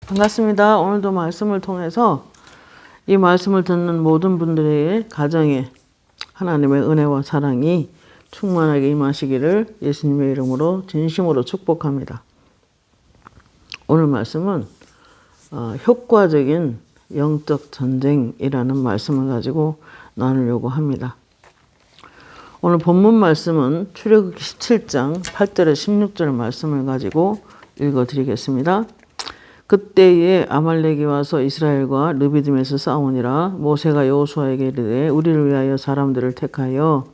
반갑습니다. 오늘도 말씀을 통해서 이 말씀을 듣는 모든 분들의 가정에 하나님의 은혜와 사랑이 충만하게 임하시기를 예수님의 이름으로 진심으로 축복합니다. 오늘 말씀은 효과적인 영적 전쟁이라는 말씀을 가지고 나누려고 합니다. 오늘 본문 말씀은 출애굽기 17장 8절에 16절 말씀을 가지고 읽어드리겠습니다. 그때에 아말렉이 와서 이스라엘과 르비딤에서 싸우니라. 모세가 여호수아에게 이르되 우리를 위하여 사람들을 택하여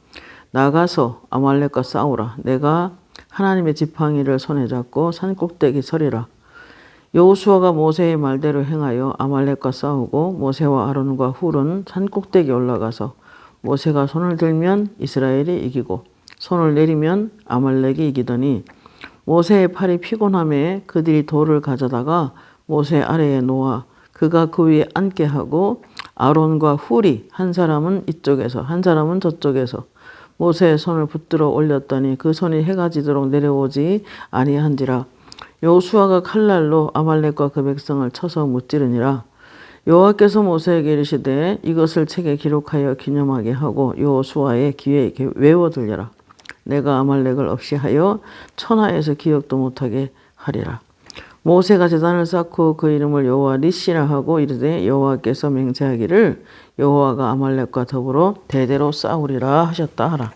나가서 아말렉과 싸우라. 내가 하나님의 지팡이를 손에 잡고 산 꼭대기 서리라. 여호수아가 모세의 말대로 행하여 아말렉과 싸우고 모세와 아론과 훌은 산 꼭대기 올라가서 모세가 손을 들면 이스라엘이 이기고 손을 내리면 아말렉이 이기더니 모세의 팔이 피곤함에 그들이 돌을 가져다가 모세 아래에 놓아 그가 그 위에 앉게 하고 아론과 훌이 한 사람은 이쪽에서 한 사람은 저쪽에서 모세의 손을 붙들어 올렸더니 그 손이 해가 지도록 내려오지 아니한지라. 여호수아가 칼날로 아말렉과 그 백성을 쳐서 무찌르니라. 여호와께서 모세에게 이르시되 이것을 책에 기록하여 기념하게 하고 여호수아의 귀에 외워 들려라. 내가 아말렉을 없이 하여 천하에서 기억도 못하게 하리라. 모세가 제단을 쌓고 그 이름을 여호와 니시라 하고 이르되 여호와께서 맹세하기를 여호와가 아말렉과 더불어 대대로 싸우리라 하셨다 하라.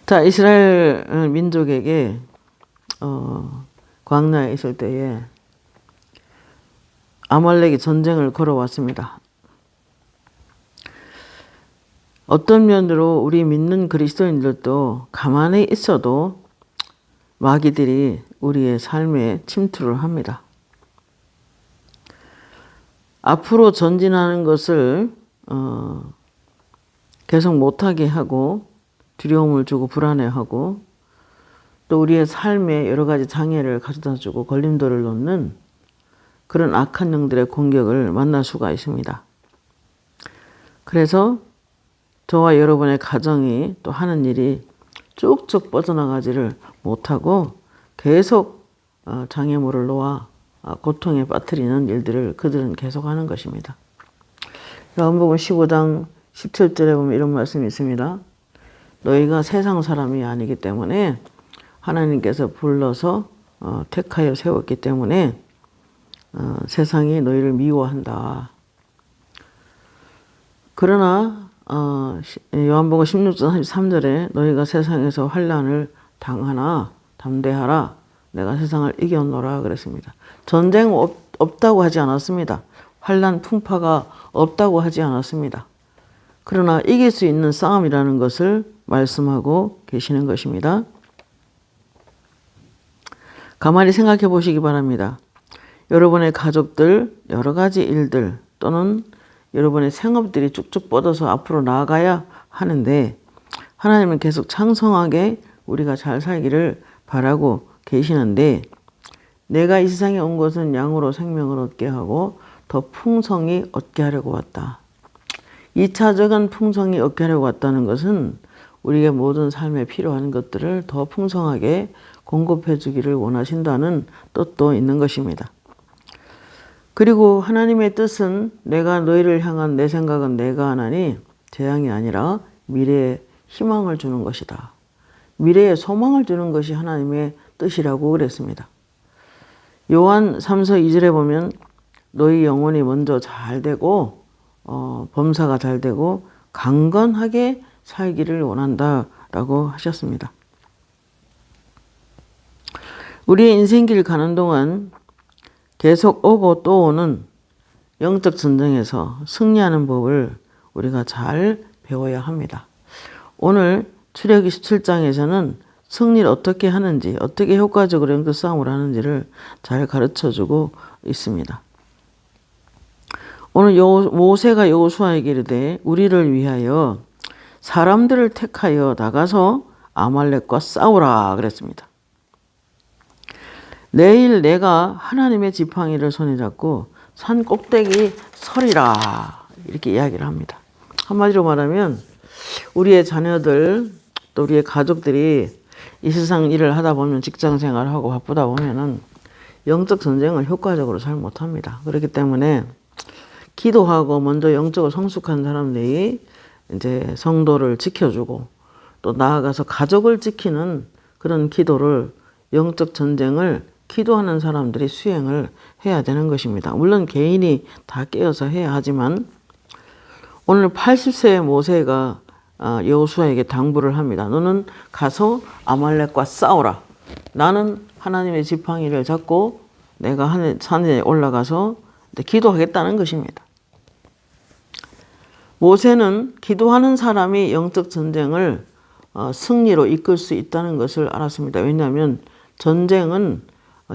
자, 이스라엘 민족에게 광야에 있을 때에 아말렉이 전쟁을 걸어왔습니다. 어떤 면으로 우리 믿는 그리스도인들도 가만히 있어도 마귀들이 우리의 삶에 침투를 합니다. 앞으로 전진하는 것을 계속 못하게 하고 두려움을 주고 불안해하고 또 우리의 삶에 여러 가지 장애를 가져다주고 걸림돌을 놓는 그런 악한 영들의 공격을 만날 수가 있습니다. 그래서 저와 여러분의 가정이 또 하는 일이 쭉쭉 뻗어나가지를 못하고 계속 장애물을 놓아 고통에 빠뜨리는 일들을 그들은 계속하는 것입니다. 요한복음 15장 17절에 보면 이런 말씀이 있습니다. 너희가 세상 사람이 아니기 때문에 하나님께서 불러서 택하여 세웠기 때문에 세상이 너희를 미워한다. 그러나 요한복음 16장 33절에 너희가 세상에서 환난을 당하나 담대하라. 내가 세상을 이겼노라 그랬습니다. 전쟁 없다고 하지 않았습니다. 환난 풍파가 없다고 하지 않았습니다. 그러나 이길 수 있는 싸움이라는 것을 말씀하고 계시는 것입니다. 가만히 생각해 보시기 바랍니다. 여러분의 가족들, 여러 가지 일들 또는 여러분의 생업들이 쭉쭉 뻗어서 앞으로 나아가야 하는데 하나님은 계속 창성하게 우리가 잘 살기를 바라고 계시는데 내가 이 세상에 온 것은 양으로 생명을 얻게 하고 더 풍성히 얻게 하려고 왔다. 2차적인 풍성히 얻게 하려고 왔다는 것은 우리의 모든 삶에 필요한 것들을 더 풍성하게 공급해 주기를 원하신다는 뜻도 있는 것입니다. 그리고 하나님의 뜻은 내가 너희를 향한 내 생각은 내가 하나니 재앙이 아니라 미래에 희망을 주는 것이다. 미래에 소망을 주는 것이 하나님의 뜻이라고 그랬습니다. 요한 3서 2절에 보면 너희 영혼이 먼저 잘 되고 범사가 잘 되고 강건하게 살기를 원한다라고 하셨습니다. 우리의 인생길 가는 동안 계속 오고 또 오는 영적 전쟁에서 승리하는 법을 우리가 잘 배워야 합니다. 오늘 출애굽기 17장에서는 승리를 어떻게 하는지, 어떻게 효과적으로 영적 싸움을 하는지를 잘 가르쳐주고 있습니다. 오늘 모세가 여호수아에게 이르되 우리를 위하여 사람들을 택하여 나가서 아말렉과 싸우라 그랬습니다. 내일 내가 하나님의 지팡이를 손에 잡고 산 꼭대기 서리라 이렇게 이야기를 합니다. 한마디로 말하면 우리의 자녀들 또 우리의 가족들이 이 세상 일을 하다 보면 직장 생활을 하고 바쁘다 보면은 영적 전쟁을 효과적으로 잘 못합니다. 그렇기 때문에 기도하고 먼저 영적으로 성숙한 사람들이 이제 성도를 지켜주고 또 나아가서 가족을 지키는 그런 기도를, 영적 전쟁을 기도하는 사람들이 수행을 해야 되는 것입니다. 물론 개인이 다 깨어서 해야 하지만 오늘 80세의 모세가 여호수아에게 당부를 합니다. 너는 가서 아말렉과 싸우라. 나는 하나님의 지팡이를 잡고 내가 산에 올라가서 기도하겠다는 것입니다. 모세는 기도하는 사람이 영적 전쟁을 승리로 이끌 수 있다는 것을 알았습니다. 왜냐하면 전쟁은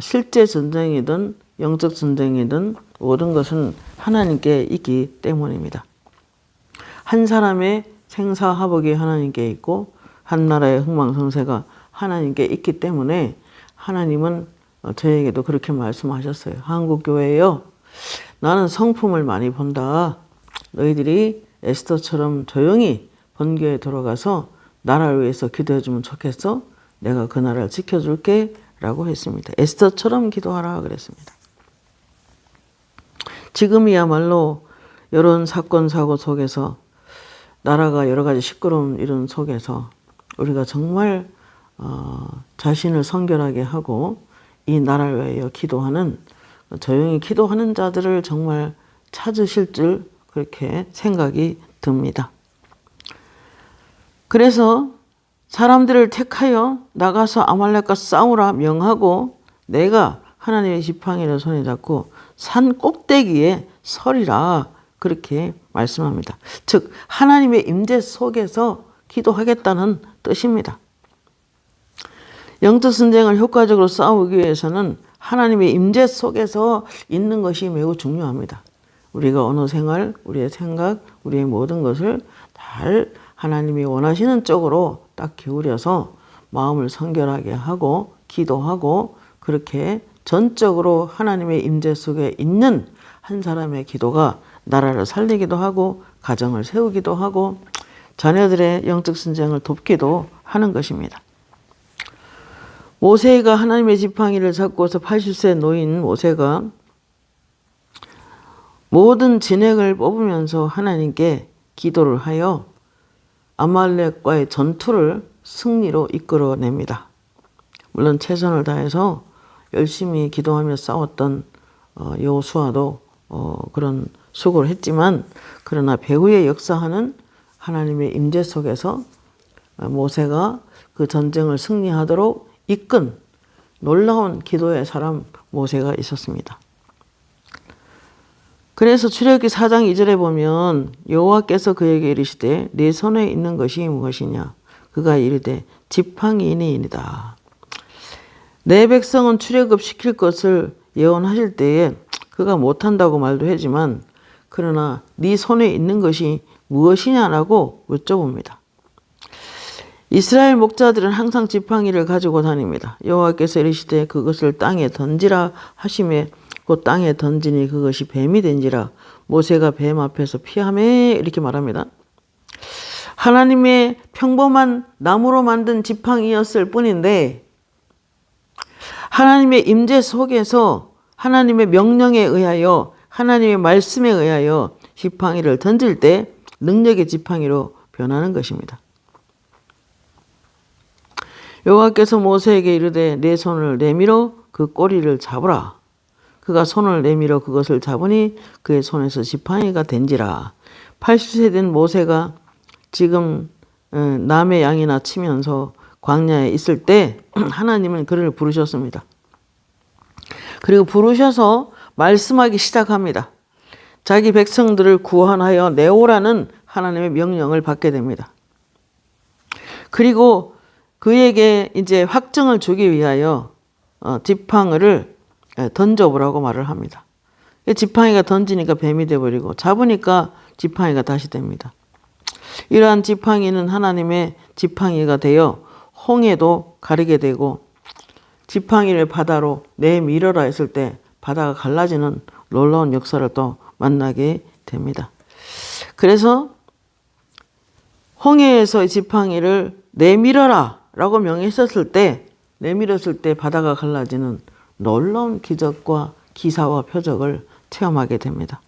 실제 전쟁이든 영적 전쟁이든 모든 것은 하나님께 있기 때문입니다. 한 사람의 생사화복이 하나님께 있고 한 나라의 흥망성쇠가 하나님께 있기 때문에 하나님은 저에게도 그렇게 말씀하셨어요. 한국교회에요, 나는 성품을 많이 본다. 너희들이 에스더처럼 조용히 번교에 들어가서 나라를 위해서 기도해주면 좋겠어? 내가 그 나라를 지켜줄게 라고 했습니다. 에스더처럼 기도하라 그랬습니다. 지금이야말로 이런 사건 사고 속에서 나라가 여러 가지 시끄러운 이런 속에서 우리가 정말 자신을 성결하게 하고 이 나라를 위하여 기도하는, 조용히 기도하는 자들을 정말 찾으실 줄 그렇게 생각이 듭니다. 그래서 사람들을 택하여 나가서 아말렉과 싸우라 명하고 내가 하나님의 지팡이를 손에 잡고 산 꼭대기에 서리라 그렇게 말씀합니다. 즉 하나님의 임재 속에서 기도하겠다는 뜻입니다. 영적 전쟁을 효과적으로 싸우기 위해서는 하나님의 임재 속에서 있는 것이 매우 중요합니다. 우리가 언어 생활, 우리의 생각, 우리의 모든 것을 잘 하나님이 원하시는 쪽으로 딱 기울여서 마음을 성결하게 하고 기도하고 그렇게 전적으로 하나님의 임재 속에 있는 한 사람의 기도가 나라를 살리기도 하고 가정을 세우기도 하고 자녀들의 영적 전쟁을 돕기도 하는 것입니다. 모세가 하나님의 지팡이를 잡고서 80세 노인 모세가 모든 진액을 뽑으면서 하나님께 기도를 하여 아말렉과의 전투를 승리로 이끌어냅니다. 물론 최선을 다해서 열심히 기도하며 싸웠던 여호수아도 그런 수고를 했지만 그러나 배후에 역사하는 하나님의 임재 속에서 모세가 그 전쟁을 승리하도록 이끈 놀라운 기도의 사람 모세가 있었습니다. 그래서 출애굽기 4장 2절에 보면 여호와께서 그에게 이르시되 내 손에 있는 것이 무엇이냐? 그가 이르되 지팡이니이다. 내 백성은 출애굽시킬 것을 예언하실 때에 그가 못한다고 말도 하지만 그러나 네 손에 있는 것이 무엇이냐라고 여쭤봅니다. 이스라엘 목자들은 항상 지팡이를 가지고 다닙니다. 여호와께서 이르시되 그것을 땅에 던지라 하시매 그 땅에 던지니 그것이 뱀이 된지라 모세가 뱀 앞에서 피하매 이렇게 말합니다. 하나님의 평범한 나무로 만든 지팡이였을 뿐인데 하나님의 임재 속에서 하나님의 명령에 의하여 하나님의 말씀에 의하여 지팡이를 던질 때 능력의 지팡이로 변하는 것입니다. 여호와께서 모세에게 이르되 내 손을 내밀어 그 꼬리를 잡으라. 그가 손을 내밀어 그것을 잡으니 그의 손에서 지팡이가 된지라. 80세 된 모세가 지금 남의 양이나 치면서 광야에 있을 때 하나님은 그를 부르셨습니다. 그리고 부르셔서 말씀하기 시작합니다. 자기 백성들을 구원하여 내오라는 하나님의 명령을 받게 됩니다. 그리고 그에게 이제 확증을 주기 위하여 지팡이를 던져보라고 말을 합니다. 지팡이가 던지니까 뱀이 되어버리고 잡으니까 지팡이가 다시 됩니다. 이러한 지팡이는 하나님의 지팡이가 되어 홍해도 가리게 되고 지팡이를 바다로 내밀어라 했을 때 바다가 갈라지는 놀라운 역사를 또 만나게 됩니다. 그래서 홍해에서 지팡이를 내밀어라 라고 명했었을 때 내밀었을 때 바다가 갈라지는 놀라운 기적과 기사와 표적을 체험하게 됩니다.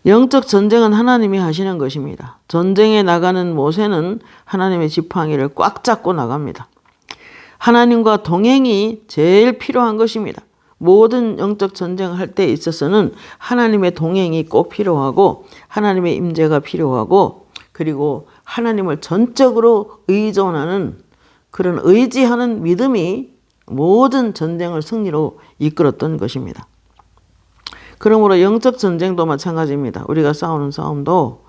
영적 전쟁은 하나님이 하시는 것입니다. 전쟁에 나가는 모세는 하나님의 지팡이를 꽉 잡고 나갑니다. 하나님과 동행이 제일 필요한 것입니다. 모든 영적 전쟁을 할 때 있어서는 하나님의 동행이 꼭 필요하고 하나님의 임재가 필요하고 그리고 하나님을 전적으로 의존하는 그런 의지하는 믿음이 모든 전쟁을 승리로 이끌었던 것입니다. 그러므로 영적 전쟁도 마찬가지입니다. 우리가 싸우는 싸움도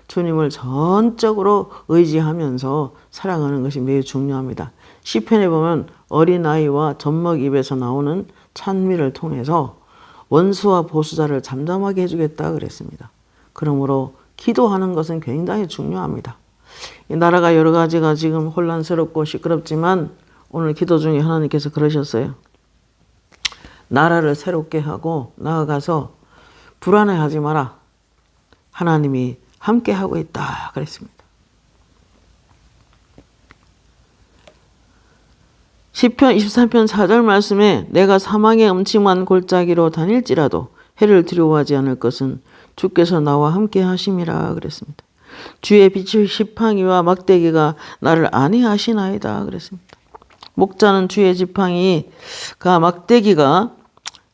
주님을 전적으로 의지하면서 살아가는 것이 매우 중요합니다. 시편에 보면 어린아이와 젖먹이 입에서 나오는 찬미를 통해서 원수와 보수자를 잠잠하게 해주겠다 그랬습니다. 그러므로 기도하는 것은 굉장히 중요합니다. 이 나라가 여러 가지가 지금 혼란스럽고 시끄럽지만 오늘 기도 중에 하나님께서 그러셨어요. 나라를 새롭게 하고 나아가서 불안해하지 마라. 하나님이 함께하고 있다 그랬습니다. 시편 23편 4절 말씀에 내가 사망의 음침한 골짜기로 다닐지라도 해를 두려워하지 않을 것은 주께서 나와 함께 하심이라 그랬습니다. 주의 빛의 지팡이와 막대기가 나를 안위하시나이다 그랬습니다. 목자는 주의 지팡이가 막대기가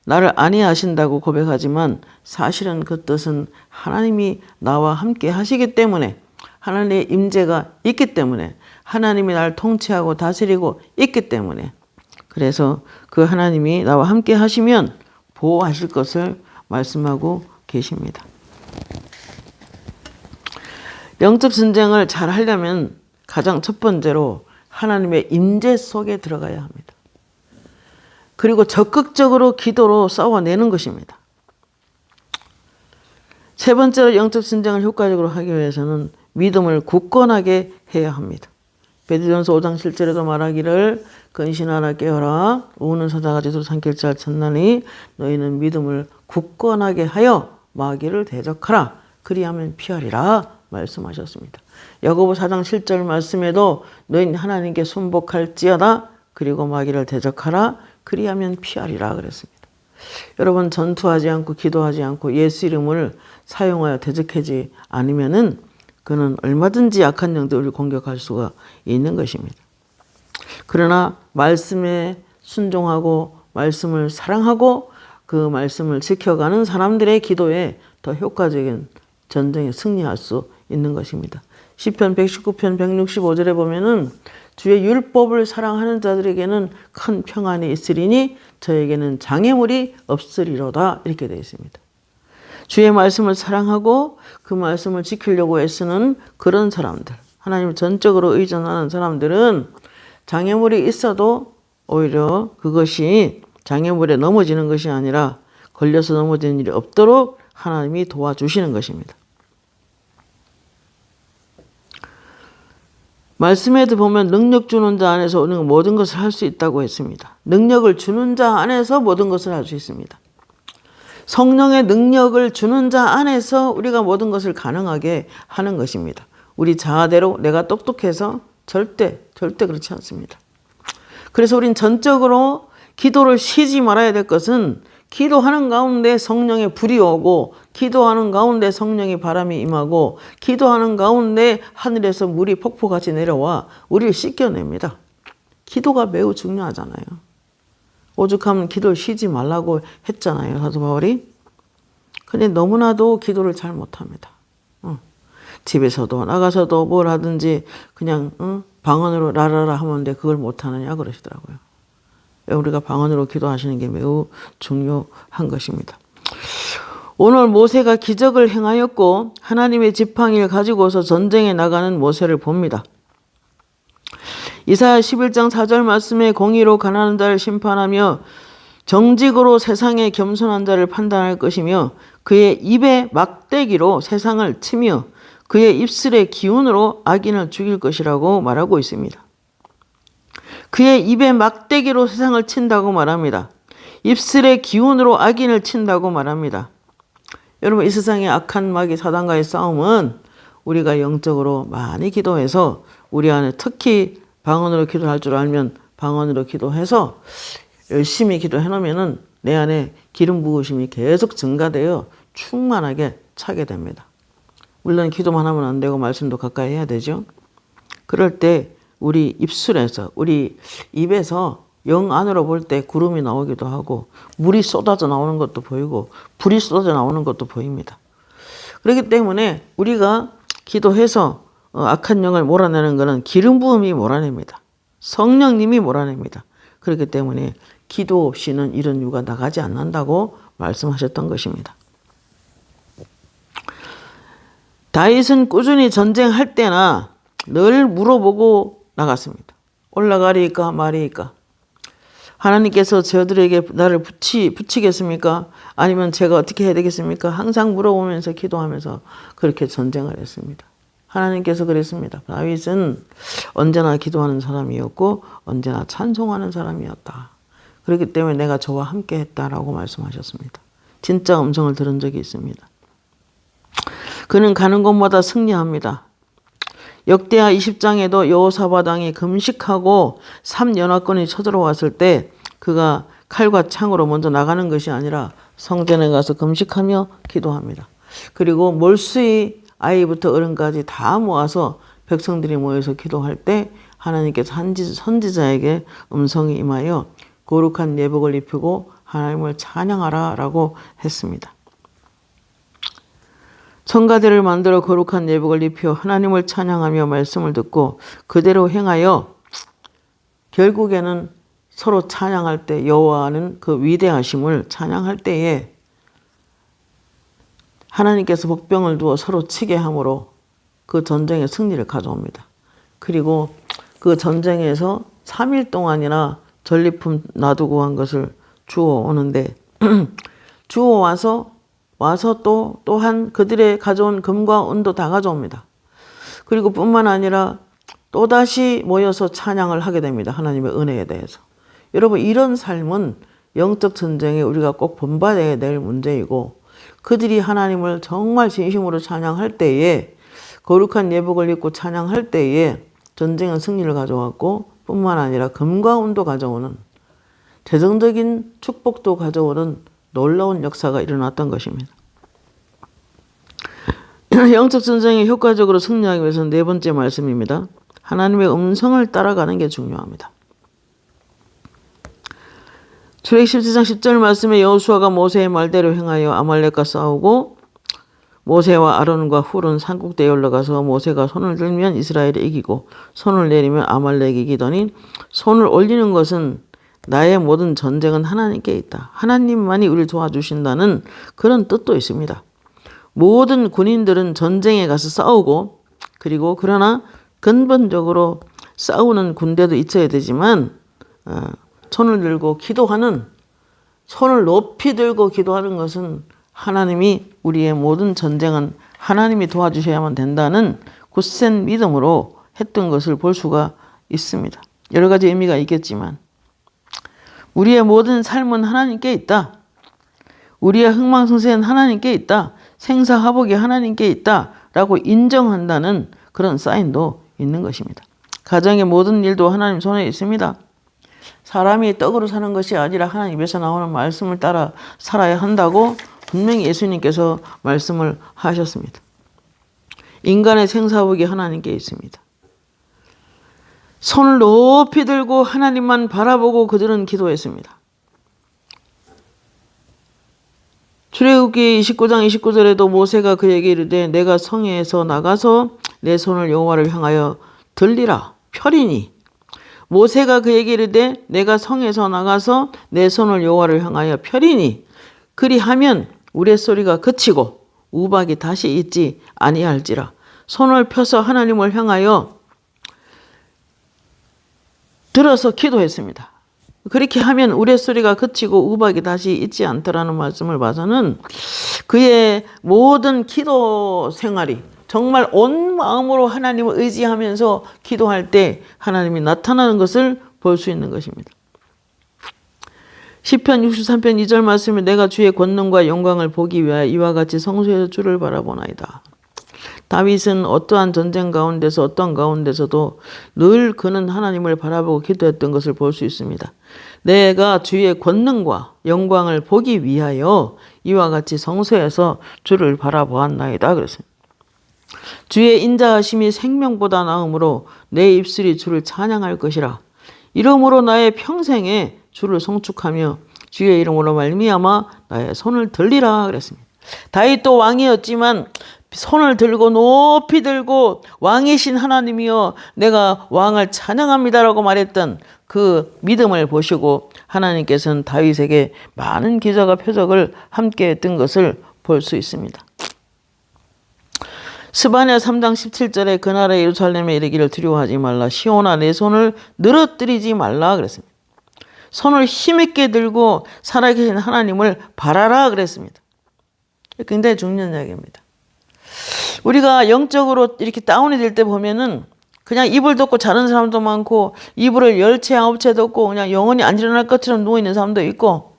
나를 안위하신다고 고백하지만 사실은 그 뜻은 하나님이 나와 함께 하시기 때문에 하나님의 임재가 있기 때문에 하나님이 나를 통치하고 다스리고 있기 때문에 그래서 그 하나님이 나와 함께 하시면 보호하실 것을 말씀하고 계십니다. 영적 전쟁을 잘 하려면 가장 첫 번째로 하나님의 임재 속에 들어가야 합니다. 그리고 적극적으로 기도로 싸워내는 것입니다. 세 번째로 영적 전쟁을 효과적으로 하기 위해서는 믿음을 굳건하게 해야 합니다. 베드로전서 5장 7절에도 말하기를 근신하라 깨어라 우는 사자같이 삼킬 자 찾나니 너희는 믿음을 굳건하게 하여 마귀를 대적하라 그리하면 피하리라 말씀하셨습니다. 야고보 4장 7절 말씀에도 너희는 하나님께 순복할지어다 그리고 마귀를 대적하라 그리하면 피하리라 그랬습니다. 여러분 전투하지 않고 기도하지 않고 예수 이름을 사용하여 대적하지 않으면은 그는 얼마든지 약한 영들을 공격할 수가 있는 것입니다. 그러나 말씀에 순종하고 말씀을 사랑하고 그 말씀을 지켜가는 사람들의 기도에 더 효과적인 전쟁에 승리할 수 있는 것입니다. 시편 119편 165절에 보면은 주의 율법을 사랑하는 자들에게는 큰 평안이 있으리니 저에게는 장애물이 없으리로다 이렇게 되어 있습니다. 주의 말씀을 사랑하고 그 말씀을 지키려고 애쓰는 그런 사람들, 하나님을 전적으로 의존하는 사람들은 장애물이 있어도 오히려 그것이 장애물에 넘어지는 것이 아니라 걸려서 넘어지는 일이 없도록 하나님이 도와주시는 것입니다. 말씀에도 보면 능력 주는 자 안에서 우리는 모든 것을 할 수 있다고 했습니다. 능력을 주는 자 안에서 모든 것을 할 수 있습니다. 성령의 능력을 주는 자 안에서 우리가 모든 것을 가능하게 하는 것입니다. 우리 자아대로 내가 똑똑해서 절대 그렇지 않습니다. 그래서 우린 전적으로 기도를 쉬지 말아야 될 것은 기도하는 가운데 성령의 불이 오고 기도하는 가운데 성령의 바람이 임하고 기도하는 가운데 하늘에서 물이 폭포같이 내려와 우리를 씻겨냅니다. 기도가 매우 중요하잖아요. 오죽하면 기도를 쉬지 말라고 했잖아요, 사도 바울이. 근데 너무나도 기도를 잘 못합니다. 집에서도 나가서도 뭘 하든지 그냥 방언으로 라라라 하면 돼 그걸 못하느냐 그러시더라고요. 우리가 방언으로 기도하시는 게 매우 중요한 것입니다. 오늘 모세가 기적을 행하였고 하나님의 지팡이를 가지고서 전쟁에 나가는 모세를 봅니다. 이사야 11장 4절 말씀에 공의로 가난한 자를 심판하며 정직으로 세상의 겸손한 자를 판단할 것이며 그의 입의 막대기로 세상을 치며 그의 입술의 기운으로 악인을 죽일 것이라고 말하고 있습니다. 그의 입의 막대기로 세상을 친다고 말합니다. 입술의 기운으로 악인을 친다고 말합니다. 여러분 이 세상의 악한 마귀 사단과의 싸움은 우리가 영적으로 많이 기도해서 우리 안에 특히 방언으로 기도할 줄 알면 방언으로 기도해서 열심히 기도해 놓으면은 내 안에 기름 부으심이 계속 증가되어 충만하게 차게 됩니다. 물론 기도만 하면 안 되고 말씀도 가까이 해야 되죠. 그럴 때 우리 입술에서, 우리 입에서 영 안으로 볼 때 구름이 나오기도 하고 물이 쏟아져 나오는 것도 보이고 불이 쏟아져 나오는 것도 보입니다. 그렇기 때문에 우리가 기도해서 악한 영을 몰아내는 것은 기름 부음이 몰아냅니다. 성령님이 몰아냅니다. 그렇기 때문에 기도 없이는 이런 유가 나가지 않는다고 말씀하셨던 것입니다. 다윗은 꾸준히 전쟁할 때나 늘 물어보고 나갔습니다. 올라가리까 말이까? 하나님께서 저들에게 나를 붙이겠습니까? 아니면 제가 어떻게 해야 되겠습니까? 항상 물어보면서 기도하면서 그렇게 전쟁을 했습니다. 하나님께서 그랬습니다. 다윗은 언제나 기도하는 사람이었고 언제나 찬송하는 사람이었다. 그렇기 때문에 내가 저와 함께 했다라고 말씀하셨습니다. 진짜 음성을 들은 적이 있습니다. 그는 가는 곳마다 승리합니다. 역대하 20장에도 여호사밧 왕이 금식하고 3연합군이 쳐들어왔을 때 그가 칼과 창으로 먼저 나가는 것이 아니라 성전에 가서 금식하며 기도합니다. 그리고 몰수의 아이부터 어른까지 다 모아서 백성들이 모여서 기도할 때 하나님께서 선지자에게 음성이 임하여 거룩한 예복을 입히고 하나님을 찬양하라 라고 했습니다. 성가대를 만들어 거룩한 예복을 입혀 하나님을 찬양하며 말씀을 듣고 그대로 행하여 결국에는 서로 찬양할 때 여호와는 그 위대하심을 찬양할 때에 하나님께서 복병을 두어 서로 치게 함으로 그 전쟁의 승리를 가져옵니다. 그리고 그 전쟁에서 3일 동안이나 전리품 놔두고 한 것을 주워오는데 주워와서 또한 그들의 가져온 금과 은도 다 가져옵니다. 그리고 뿐만 아니라 또다시 모여서 찬양을 하게 됩니다. 하나님의 은혜에 대해서. 여러분 이런 삶은 영적 전쟁에 우리가 꼭 본받아야 될 문제이고 그들이 하나님을 정말 진심으로 찬양할 때에 거룩한 예복을 입고 찬양할 때에 전쟁은 승리를 가져왔고 뿐만 아니라 금과 은도 가져오는 재정적인 축복도 가져오는 놀라운 역사가 일어났던 것입니다. 영적 전쟁에 효과적으로 승리하기 위해서는 네 번째 말씀입니다. 하나님의 음성을 따라가는 게 중요합니다. 출애굽 17장 10절 말씀에 여호수아가 모세의 말대로 행하여 아말렉과 싸우고 모세와 아론과 훌은 산꼭대에 올라가서 모세가 손을 들면 이스라엘이 이기고 손을 내리면 아말렉이 이기더니 손을 올리는 것은 나의 모든 전쟁은 하나님께 있다. 하나님만이 우리를 도와주신다는 그런 뜻도 있습니다. 모든 군인들은 전쟁에 가서 싸우고 그리고 그러나 근본적으로 싸우는 군대도 있어야 되지만 손을 들고 기도하는 손을 높이 들고 기도하는 것은 하나님이 우리의 모든 전쟁은 하나님이 도와주셔야만 된다는 굳센 믿음으로 했던 것을 볼 수가 있습니다. 여러 가지 의미가 있겠지만 우리의 모든 삶은 하나님께 있다. 우리의 흥망성쇠는 하나님께 있다. 생사화복이 하나님께 있다라고 인정한다는 그런 사인도 있는 것입니다. 가정의 모든 일도 하나님 손에 있습니다. 사람이 떡으로 사는 것이 아니라 하나님 입에서 나오는 말씀을 따라 살아야 한다고 분명히 예수님께서 말씀을 하셨습니다. 인간의 생사복이 하나님께 있습니다. 손을 높이 들고 하나님만 바라보고 그들은 기도했습니다. 출애굽기 29장 29절에도 모세가 그에게 이르되 내가 성에서 나가서 내 손을 여호와를 향하여 들리라 펴리니 모세가 그에게 이르되 내가 성에서 나가서 내 손을 여호와를 향하여 펴리니 그리하면 우레소리가 그치고 우박이 다시 있지 아니할지라. 손을 펴서 하나님을 향하여 들어서 기도했습니다. 그렇게 하면 우레소리가 그치고 우박이 다시 있지 않더라는 말씀을 봐서는 그의 모든 기도 생활이 정말 온 마음으로 하나님을 의지하면서 기도할 때 하나님이 나타나는 것을 볼 수 있는 것입니다. 시편 63편 2절 말씀에 내가 주의 권능과 영광을 보기 위하여 이와 같이 성소에서 주를 바라보나이다. 다윗은 어떠한 전쟁 가운데서 어떠한 가운데서도 늘 그는 하나님을 바라보고 기도했던 것을 볼 수 있습니다. 내가 주의 권능과 영광을 보기 위하여 이와 같이 성소에서 주를 바라보았나이다 그랬습니다. 주의 인자하심이 생명보다 나으므로 내 입술이 주를 찬양할 것이라. 이러므로 나의 평생에 주를 송축하며 주의 이름으로 말미암아 나의 손을 들리라 그랬습니다. 다윗도 왕이었지만 손을 들고 높이 들고 왕이신 하나님이여 내가 왕을 찬양합니다라고 말했던 그 믿음을 보시고 하나님께서는 다윗에게 많은 기적과 표적을 함께 했던 것을 볼 수 있습니다. 스바냐 3장 17절에 그날에 예루살렘에 이르기를 두려워하지 말라 시온아 내 손을 늘어뜨리지 말라 그랬습니다. 손을 힘있게 들고 살아계신 하나님을 바라라 그랬습니다. 굉장히 중요한 이야기입니다. 우리가 영적으로 이렇게 다운이 될 때 보면은 그냥 이불 덮고 자는 사람도 많고 이불을 10채 9채 덮고 그냥 영원히 안 일어날 것처럼 누워있는 사람도 있고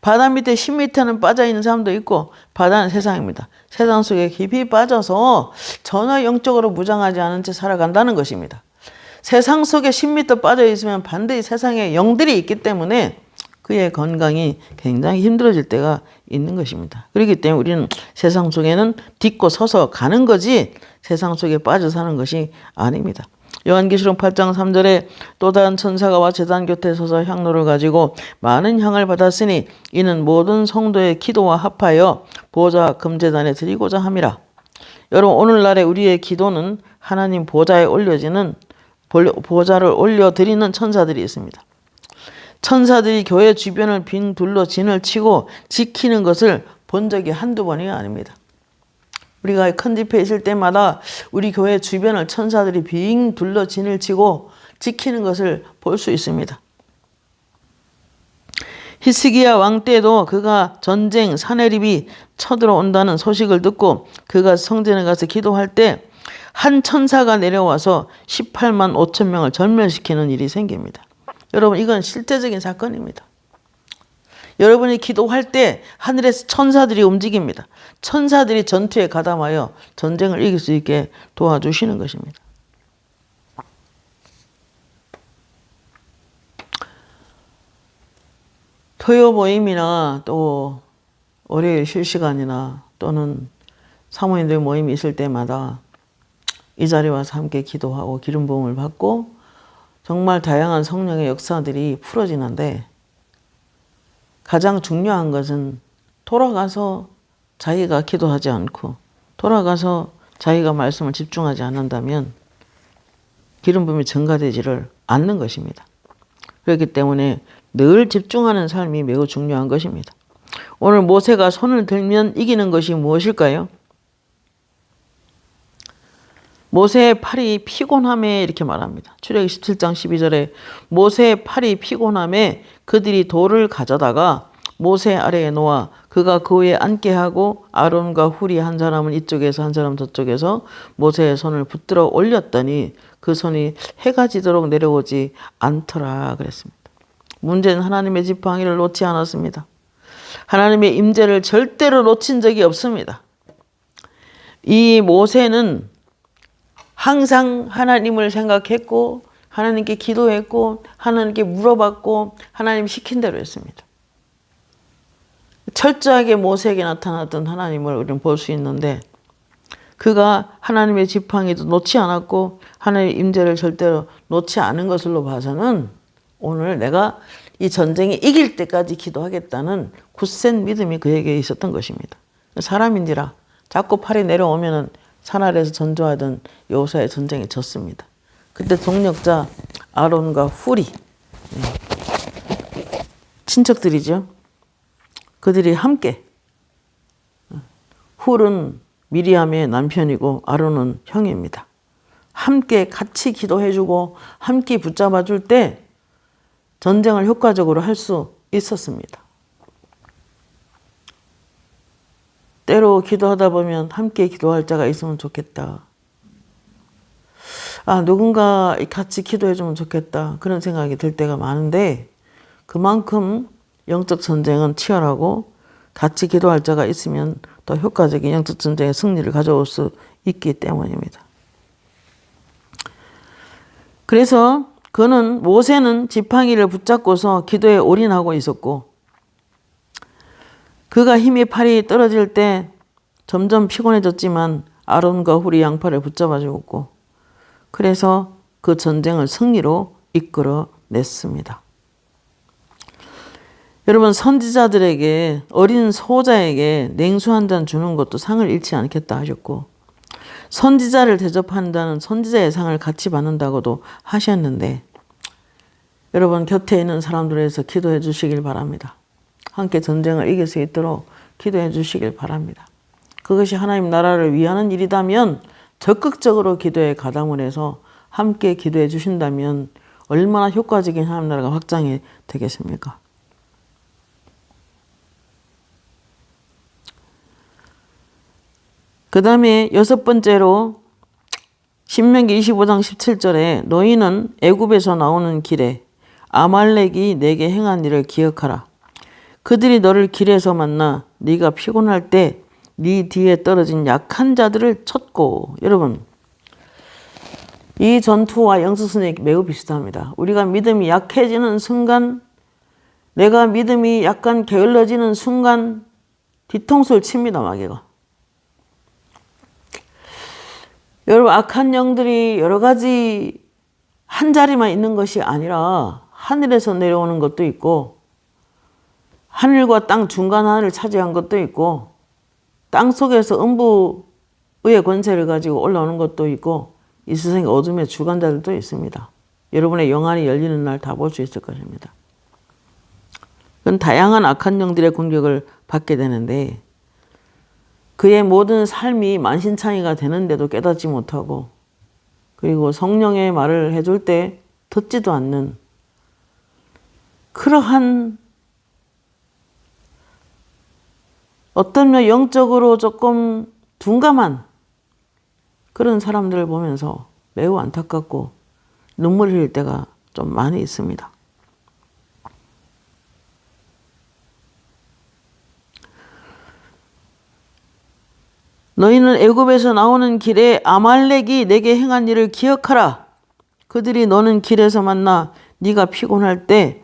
바다 밑에 10m는 빠져있는 사람도 있고 바다는 세상입니다. 세상 속에 깊이 빠져서 전혀 영적으로 무장하지 않은 채 살아간다는 것입니다. 세상 속에 10m 빠져있으면 반드시 세상에 영들이 있기 때문에 그의 건강이 굉장히 힘들어질 때가 있는 것입니다. 그렇기 때문에 우리는 세상 속에는 딛고 서서 가는 거지 세상 속에 빠져 사는 것이 아닙니다. 요한계시록 8장 3절에 또 다른 천사가 와 제단 곁에 서서 향로를 가지고 많은 향을 받았으니 이는 모든 성도의 기도와 합하여 보좌 금제단에 드리고자 함이라. 여러분 오늘날의 우리의 기도는 하나님 보좌에 올려지는 보좌를 올려드리는 천사들이 있습니다. 천사들이 교회 주변을 빈 둘로 진을 치고 지키는 것을 본 적이 한두 번이 아닙니다. 우리가 큰 집회 있을 때마다 우리 교회 주변을 천사들이 빙 둘러 진을 치고 지키는 것을 볼 수 있습니다. 히스기야 왕 때도 그가 전쟁 사내립이 쳐들어온다는 소식을 듣고 그가 성전에 가서 기도할 때 한 천사가 내려와서 18만 5천 명을 전멸시키는 일이 생깁니다. 여러분 이건 실제적인 사건입니다. 여러분이 기도할 때 하늘에서 천사들이 움직입니다. 천사들이 전투에 가담하여 전쟁을 이길 수 있게 도와주시는 것입니다. 토요 모임이나 또 월요일 실시간이나 또는 사모님들 모임이 있을 때마다 이 자리에 와서 함께 기도하고 기름 부음을 받고 정말 다양한 성령의 역사들이 풀어지는데 가장 중요한 것은 돌아가서 자기가 기도하지 않고 돌아가서 자기가 말씀을 집중하지 않는다면 기름 부음이 증가되지를 않는 것입니다. 그렇기 때문에 늘 집중하는 삶이 매우 중요한 것입니다. 오늘 모세가 손을 들면 이기는 것이 무엇일까요? 모세의 팔이 피곤함에 이렇게 말합니다. 출애굽기 17장 12절에 모세의 팔이 피곤함에 그들이 돌을 가져다가 모세 아래에 놓아 그가 그 위에 앉게 하고 아론과 훌이 한 사람은 이쪽에서 한 사람은 저쪽에서 모세의 손을 붙들어 올렸더니 그 손이 해가 지도록 내려오지 않더라 그랬습니다. 문제는 하나님의 지팡이를 놓지 않았습니다. 하나님의 임재를 절대로 놓친 적이 없습니다. 이 모세는 항상 하나님을 생각했고 하나님께 기도했고 하나님께 물어봤고 하나님 시킨 대로 했습니다. 철저하게 모세에게 나타났던 하나님을 우리는 볼 수 있는데 그가 하나님의 지팡이도 놓지 않았고 하나님의 임재를 절대로 놓지 않은 것으로 봐서는 오늘 내가 이 전쟁이 이길 때까지 기도하겠다는 굳센 믿음이 그에게 있었던 것입니다. 사람인지라 자꾸 팔이 내려오면은 산 아래에서 전조하던 여호수아의 전쟁에 졌습니다. 그때 동력자 아론과 훌이 친척들이죠. 그들이 함께 훌은 미리암의 남편이고 아론은 형입니다. 함께 같이 기도해주고 함께 붙잡아줄 때 전쟁을 효과적으로 할 수 있었습니다. 때로 기도하다 보면 함께 기도할 자가 있으면 좋겠다. 누군가 같이 기도해주면 좋겠다. 그런 생각이 들 때가 많은데 그만큼 영적 전쟁은 치열하고 같이 기도할 자가 있으면 더 효과적인 영적 전쟁의 승리를 가져올 수 있기 때문입니다. 그래서 모세는 지팡이를 붙잡고서 기도에 올인하고 있었고, 그가 힘이 팔이 떨어질 때 점점 피곤해졌지만 아론과 훌이 양팔을 붙잡아 주었고, 그래서 그 전쟁을 승리로 이끌어냈습니다. 여러분, 선지자들에게, 어린 소자에게 냉수 한 잔 주는 것도 상을 잃지 않겠다 하셨고, 선지자를 대접한다는 선지자의 상을 같이 받는다고도 하셨는데, 여러분 곁에 있는 사람들을 위해서 기도해 주시길 바랍니다. 함께 전쟁을 이길 수 있도록 기도해 주시길 바랍니다. 그것이 하나님 나라를 위하는 일이다면 적극적으로 기도에 가담을 해서 함께 기도해 주신다면 얼마나 효과적인 하나님 나라가 확장이 되겠습니까? 그 다음에 6번째로 신명기 25장 17절에 너희는 애굽에서 나오는 길에 아말렉이 내게 행한 일을 기억하라. 그들이 너를 길에서 만나 네가 피곤할 때 네 뒤에 떨어진 약한 자들을 쳤고. 여러분, 이 전투와 영적선이 매우 비슷합니다. 우리가 믿음이 약해지는 순간, 내가 믿음이 약간 게을러지는 순간 뒤통수를 칩니다, 마귀가. 여러분, 악한 영들이 여러 가지 한 자리만 있는 것이 아니라 하늘에서 내려오는 것도 있고, 하늘과 땅 중간 하늘을 차지한 것도 있고, 땅 속에서 음부의 권세를 가지고 올라오는 것도 있고, 이 세상의 어둠의 주관자들도 있습니다. 여러분의 영안이 열리는 날 다 볼 수 있을 것입니다. 그건 다양한 악한 영들의 공격을 받게 되는데, 그의 모든 삶이 만신창이가 되는데도 깨닫지 못하고, 그리고 성령의 말을 해줄 때 듣지도 않는 그러한 어떤 면 영적으로 조금 둔감한 그런 사람들을 보면서 매우 안타깝고 눈물 흘릴 때가 좀 많이 있습니다. 너희는 애굽에서 나오는 길에 아말렉이 내게 행한 일을 기억하라. 그들이 너는 길에서 만나 네가 피곤할 때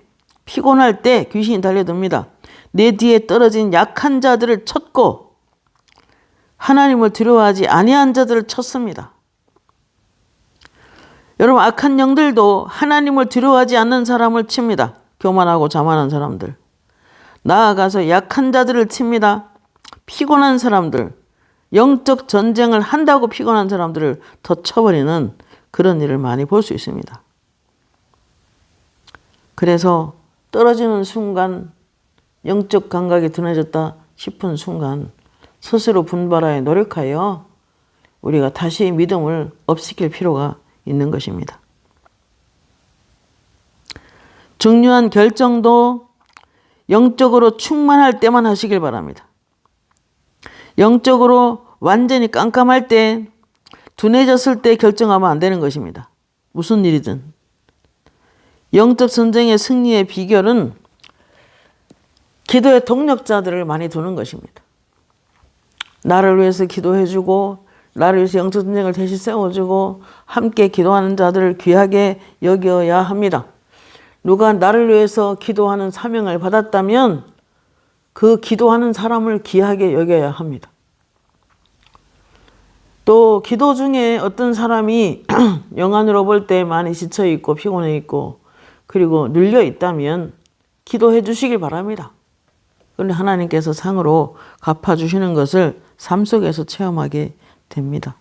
귀신이 달려듭니다. 내 뒤에 떨어진 약한 자들을 쳤고 하나님을 두려워하지 아니한 자들을 쳤습니다. 여러분, 악한 영들도 하나님을 두려워하지 않는 사람을 칩니다. 교만하고 자만한 사람들. 나아가서 약한 자들을 칩니다. 피곤한 사람들, 영적 전쟁을 한다고 피곤한 사람들을 더 쳐버리는 그런 일을 많이 볼 수 있습니다. 그래서 떨어지는 순간, 영적 감각이 둔해졌다 싶은 순간 스스로 분발하여 노력하여 우리가 다시 믿음을 업시킬 필요가 있는 것입니다. 중요한 결정도 영적으로 충만할 때만 하시길 바랍니다. 영적으로 완전히 깜깜할 때, 둔해졌을 때 결정하면 안 되는 것입니다. 무슨 일이든. 영적 전쟁의 승리의 비결은 기도의 동력자들을 많이 두는 것입니다. 나를 위해서 기도해주고, 나를 위해서 영적 전쟁을 대신 세워주고, 함께 기도하는 자들을 귀하게 여겨야 합니다. 누가 나를 위해서 기도하는 사명을 받았다면 그 기도하는 사람을 귀하게 여겨야 합니다. 또 기도 중에 어떤 사람이 영안으로 볼 때 많이 지쳐있고 피곤해 있고 그리고 눌려 있다면 기도해 주시길 바랍니다. 그런데 하나님께서 상으로 갚아주시는 것을 삶 속에서 체험하게 됩니다.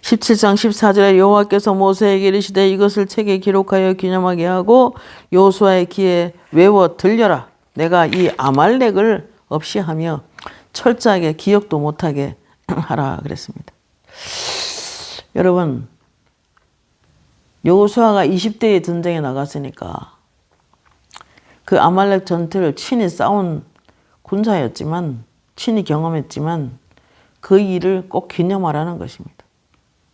17장 14절에 여호와께서 모세에게 이르시되 이것을 책에 기록하여 기념하게 하고 여호수아의 귀에 외워 들려라. 내가 이 아말렉을 없이 하며 철저하게 기억도 못하게 하라 그랬습니다. 여러분, 여호수아가 20대의 전쟁에 나갔으니까 그 아말렉 전투를 친히 싸운 군사였지만, 친히 경험했지만 그 일을 꼭 기념하라는 것입니다.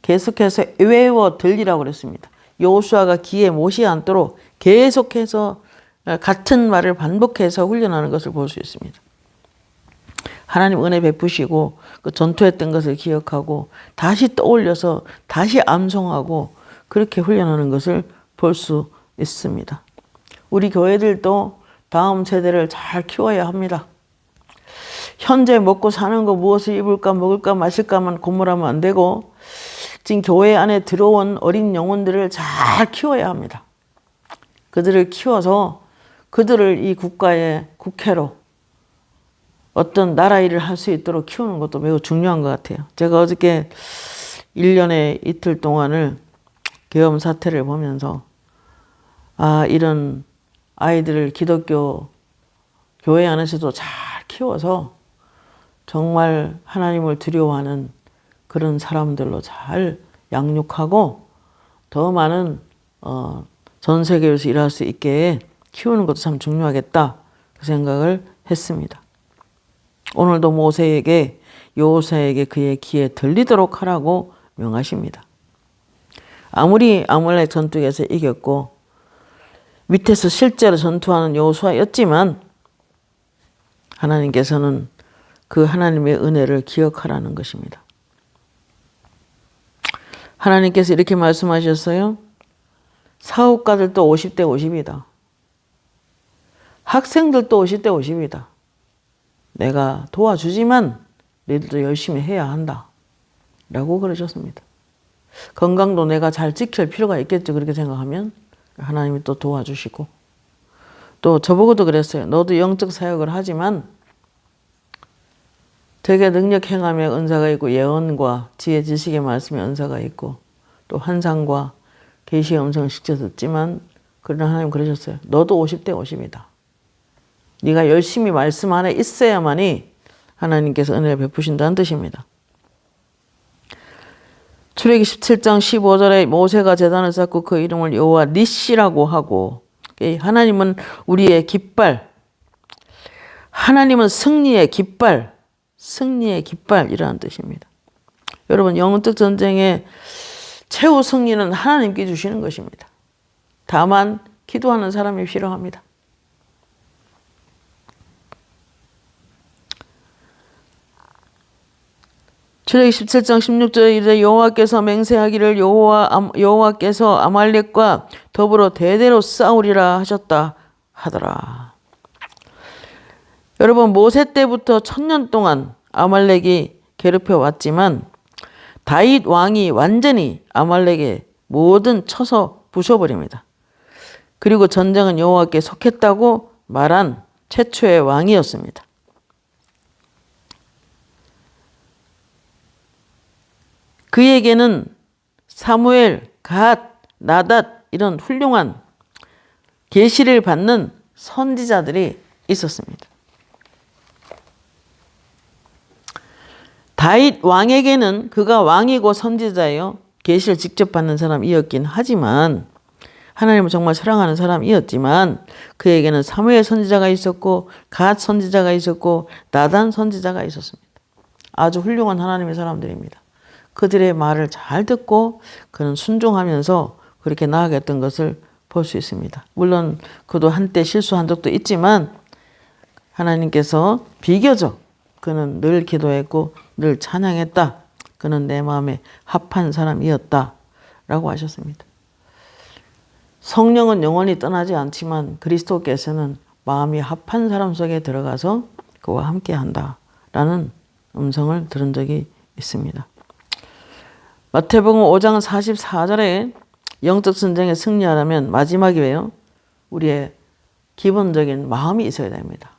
계속해서 외워 들리라고 그랬습니다. 여호수아가 귀에 못이 앉도록 계속해서 같은 말을 반복해서 훈련하는 것을 볼 수 있습니다. 하나님 은혜 베푸시고 그 전투했던 것을 기억하고 다시 떠올려서 다시 암송하고 그렇게 훈련하는 것을 볼 수 있습니다. 우리 교회들도 다음 세대를 잘 키워야 합니다. 현재 먹고 사는 거 무엇을 입을까 먹을까 마실까만 고민하면 안 되고 지금 교회 안에 들어온 어린 영혼들을 잘 키워야 합니다. 그들을 키워서 그들을 이 국가의 국회로 어떤 나라 일을 할 수 있도록 키우는 것도 매우 중요한 것 같아요. 제가 어저께 1년에 이틀 동안을 계엄 사태를 보면서 이런 아이들을 기독교 교회 안에서도 잘 키워서 정말 하나님을 두려워하는 그런 사람들로 잘 양육하고 더 많은 전 세계에서 일할 수 있게 키우는 것도 참 중요하겠다 그 생각을 했습니다. 오늘도 모세에게 여호수아에게 그의 귀에 들리도록 하라고 명하십니다. 아무리 아말렉 전투에서 이겼고 밑에서 실제로 전투하는 여호수아였지만 하나님께서는 그 하나님의 은혜를 기억하라는 것입니다. 하나님께서 이렇게 말씀하셨어요. 사업가들도 50대 50이다. 학생들도 50대 50이다. 내가 도와주지만 너희들도 열심히 해야 한다. 라고 그러셨습니다. 건강도 내가 잘 지킬 필요가 있겠죠. 그렇게 생각하면 하나님이 또 도와주시고 또 저보고도 그랬어요. 너도 영적 사역을 하지만 되게 능력 행함의 은사가 있고 예언과 지혜 지식의 말씀의 은사가 있고 또 환상과 계시의 음성을 직접 듣지만 그러나 하나님 그러셨어요. 너도 50대 50이다. 네가 열심히 말씀 안에 있어야만이 하나님께서 은혜를 베푸신다는 뜻입니다. 출애굽기 17장 15절에 모세가 제단을 쌓고 그 이름을 여호와 니시라고 하고 하나님은 우리의 깃발, 하나님은 승리의 깃발, 승리의 깃발이라는 뜻입니다. 여러분 영적 전쟁의 최후 승리는 하나님께 주시는 것입니다. 다만 기도하는 사람이 필요합니다. 출애굽기 17장 16절에 이르되 여호와께서 맹세하기를 여호와께서 아말렉과 더불어 대대로 싸우리라 하셨다 하더라. 여러분 모세 때부터 1000년 동안 아말렉이 괴롭혀 왔지만 다윗 왕이 완전히 아말렉의 모든 쳐서 부숴버립니다. 그리고 전쟁은 여호와께 속했다고 말한 최초의 왕이었습니다. 그에게는 사무엘, 갓, 나닷 이런 훌륭한 계시를 받는 선지자들이 있었습니다. 다윗 왕에게는 그가 왕이고 선지자예요. 계시를 직접 받는 사람이었긴 하지만 하나님을 정말 사랑하는 사람이었지만 그에게는 사무엘 선지자가 있었고 갓 선지자가 있었고 나단 선지자가 있었습니다. 아주 훌륭한 하나님의 사람들입니다. 그들의 말을 잘 듣고 그는 순종하면서 그렇게 나아갔던 것을 볼 수 있습니다. 물론 그도 한때 실수한 적도 있지만 하나님께서 비교적 그는 늘 기도했고 늘 찬양했다. 그는 내 마음에 합한 사람이었다. 라고 하셨습니다. 성령은 영원히 떠나지 않지만 그리스도께서는 마음이 합한 사람 속에 들어가서 그와 함께 한다. 라는 음성을 들은 적이 있습니다. 마태복음 5장 44절에 영적 전쟁에 승리하려면 마지막이에요. 우리의 기본적인 마음이 있어야 됩니다.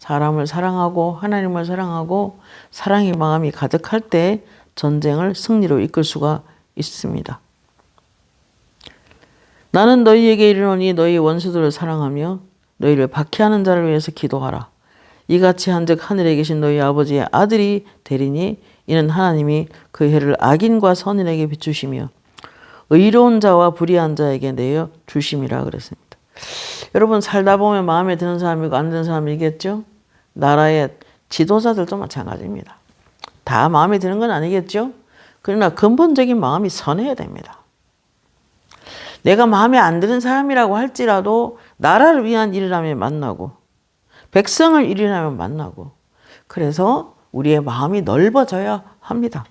사람을 사랑하고 하나님을 사랑하고 사랑의 마음이 가득할 때 전쟁을 승리로 이끌 수가 있습니다. 나는 너희에게 이르노니 너희 원수들을 사랑하며 너희를 박해하는 자를 위해서 기도하라. 이같이 한즉 하늘에 계신 너희 아버지의 아들이 되리니 이는 하나님이 그 해를 악인과 선인에게 비추시며 의로운 자와 불의한 자에게 내어 주심이라 그랬습니다. 여러분 살다 보면 마음에 드는 사람이고 안 드는 사람이겠죠? 나라의 지도자들도 마찬가지입니다. 다 마음에 드는 건 아니겠죠? 그러나 근본적인 마음이 선해야 됩니다. 내가 마음에 안 드는 사람이라고 할지라도 나라를 위한 일이라면 만나고 백성을 일이라면 만나고 그래서 우리의 마음이 넓어져야 합니다.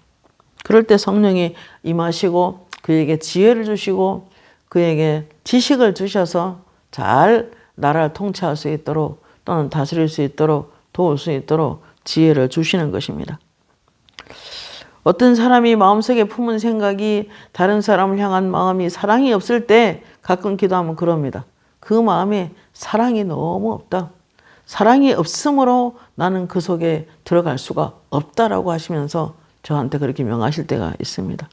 그럴 때 성령이 임하시고 그에게 지혜를 주시고 그에게 지식을 주셔서 잘 나라를 통치할 수 있도록 또는 다스릴 수 있도록 도울 수 있도록 지혜를 주시는 것입니다. 어떤 사람이 마음속에 품은 생각이 다른 사람을 향한 마음이 사랑이 없을 때 가끔 기도하면 그럽니다. 그 마음에 사랑이 너무 없다. 사랑이 없으므로 나는 그 속에 들어갈 수가 없다라고 하시면서 저한테 그렇게 명하실 때가 있습니다.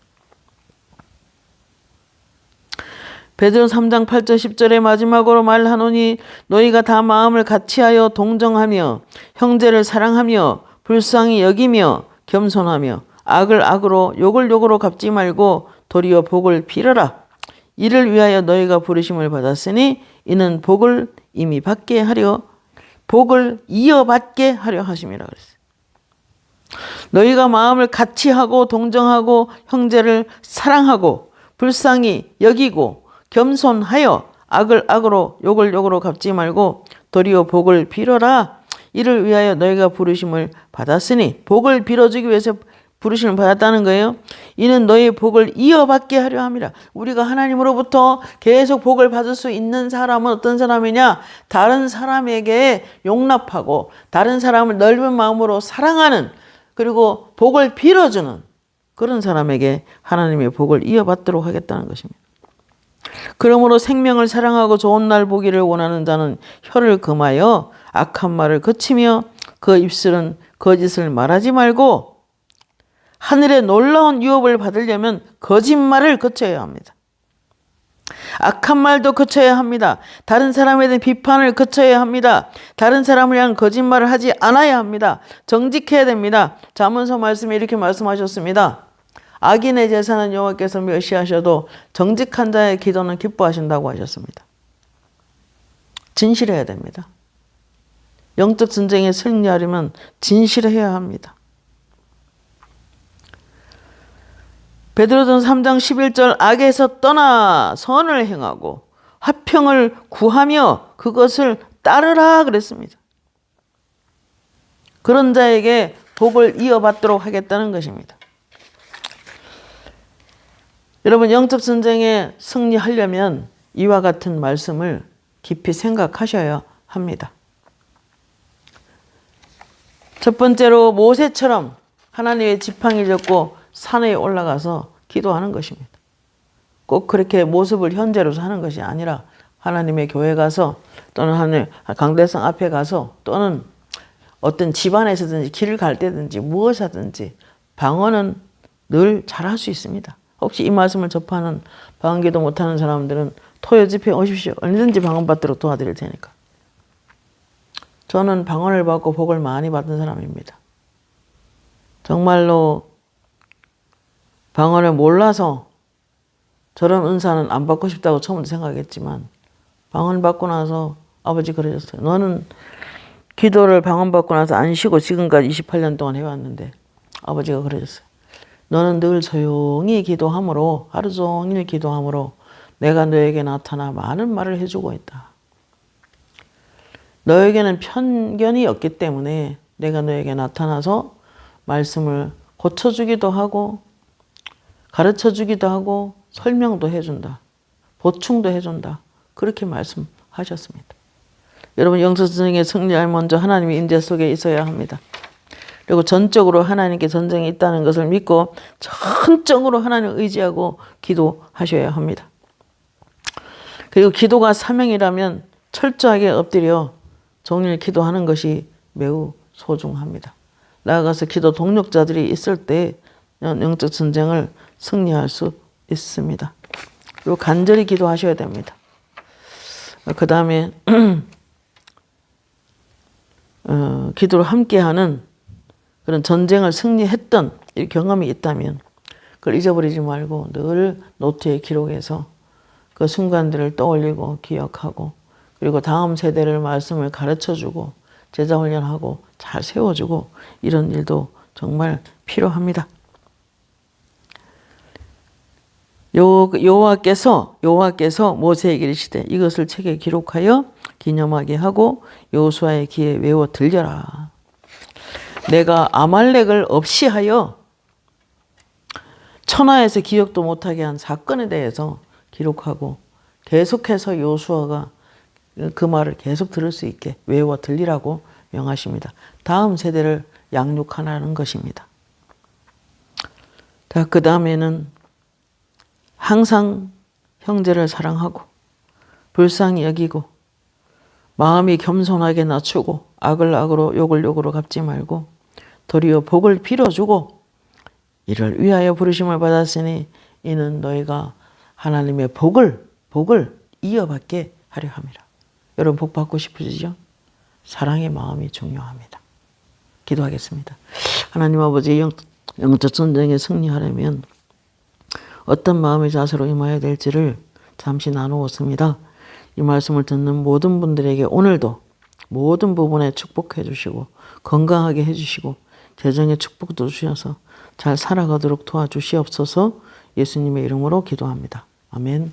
베드로 3장 8절 10절에 마지막으로 말하노니 너희가 다 마음을 같이하여 동정하며 형제를 사랑하며 불쌍히 여기며 겸손하며 악을 악으로 욕을 욕으로 갚지 말고 도리어 복을 빌어라. 이를 위하여 너희가 부르심을 받았으니 이는 복을 이미 받게 하려 복을 이어받게 하려 하심이라 그랬어요. 너희가 마음을 같이 하고 동정하고 형제를 사랑하고 불쌍히 여기고 겸손하여 악을 악으로 욕을 욕으로 갚지 말고 도리어 복을 빌어라. 이를 위하여 너희가 부르심을 받았으니 복을 빌어주기 위해서 부르심을 받았다는 거예요. 이는 너희 복을 이어받게 하려 함이라. 우리가 하나님으로부터 계속 복을 받을 수 있는 사람은 어떤 사람이냐? 다른 사람에게 용납하고 다른 사람을 넓은 마음으로 사랑하는 그리고 복을 빌어주는 그런 사람에게 하나님의 복을 이어받도록 하겠다는 것입니다. 그러므로 생명을 사랑하고 좋은 날 보기를 원하는 자는 혀를 금하여 악한 말을 그치며 그 입술은 거짓을 말하지 말고 하늘의 놀라운 유업을 받으려면 거짓말을 거쳐야 합니다. 악한 말도 거쳐야 합니다. 다른 사람에 대한 비판을 거쳐야 합니다. 다른 사람을 향한 거짓말을 하지 않아야 합니다. 정직해야 됩니다. 잠언서 말씀에 이렇게 말씀하셨습니다. 악인의 제사는 여호와께서 멸시하셔도 정직한 자의 기도는 기뻐하신다고 하셨습니다. 진실해야 됩니다. 영적 전쟁에 승리하려면 진실해야 합니다. 베드로전서 3장 11절 악에서 떠나 선을 행하고 화평을 구하며 그것을 따르라 그랬습니다. 그런 자에게 복을 이어받도록 하겠다는 것입니다. 여러분 영적 전쟁에 승리하려면 이와 같은 말씀을 깊이 생각하셔야 합니다. 첫 번째로 모세처럼 하나님의 지팡이 잡고 산에 올라가서 기도하는 것입니다. 꼭 그렇게 모습을 현재로서 하는 것이 아니라 하나님의 교회 가서 또는 하나님 강대상 앞에 가서 또는 어떤 집안에서든지 길을 갈 때든지 무엇하든지 방언은 늘 잘할 수 있습니다. 혹시 이 말씀을 접하는 방언기도 못하는 사람들은 토요 집회에 오십시오. 얼마든지 방언 받도록 도와드릴 테니까. 저는 방언을 받고 복을 많이 받은 사람입니다. 정말로 방언을 몰라서 저런 은사는 안 받고 싶다고 처음부터 생각했지만 방언 받고 나서 아버지 그러셨어요. 너는 기도를 방언 받고 나서 안 쉬고 지금까지 28년 동안 해왔는데 아버지가 그러셨어요. 너는 늘 조용히 기도함으로 하루 종일 기도함으로 내가 너에게 나타나 많은 말을 해주고 있다. 너에게는 편견이 없기 때문에 내가 너에게 나타나서 말씀을 고쳐주기도 하고 가르쳐주기도 하고 설명도 해준다. 보충도 해준다. 그렇게 말씀하셨습니다. 여러분 영적전쟁에 승리할 먼저 하나님의 인재 속에 있어야 합니다. 그리고 전적으로 하나님께 전쟁이 있다는 것을 믿고 전적으로 하나님을 의지하고 기도하셔야 합니다. 그리고 기도가 사명이라면 철저하게 엎드려 종일 기도하는 것이 매우 소중합니다. 나아가서 기도 동력자들이 있을 때 영적 전쟁을 승리할 수 있습니다. 그리고 간절히 기도하셔야 됩니다. 그 다음에 기도를 함께하는 그런 전쟁을 승리했던 이 경험이 있다면 그걸 잊어버리지 말고 늘 노트에 기록해서 그 순간들을 떠올리고 기억하고 그리고 다음 세대를 말씀을 가르쳐주고 제자훈련하고 잘 세워주고 이런 일도 정말 필요합니다. 여호와께서 모세에게 이르시되 이것을 책에 기록하여 기념하게 하고 여호수아의 귀에 외워 들려라. 내가 아말렉을 없이 하여 천하에서 기억도 못하게 한 사건에 대해서 기록하고 계속해서 요수아가 그 말을 계속 들을 수 있게 외워 들리라고 명하십니다. 다음 세대를 양육하라는 것입니다. 자, 그 다음에는 항상 형제를 사랑하고 불쌍히 여기고 마음이 겸손하게 낮추고 악을 악으로 욕을 욕으로 갚지 말고 도리어 복을 빌어주고 이를 위하여 부르심을 받았으니 이는 너희가 하나님의 복을 이어받게 하려 함이라. 여러분 복 받고 싶으시죠? 사랑의 마음이 중요합니다. 기도하겠습니다. 하나님 아버지, 영적 전쟁에 승리하려면 어떤 마음의 자세로 임해야 될지를 잠시 나누었습니다. 이 말씀을 듣는 모든 분들에게 오늘도 모든 부분에 축복해 주시고 건강하게 해주시고 재정의 축복도 주셔서 잘 살아가도록 도와주시옵소서. 예수님의 이름으로 기도합니다. 아멘.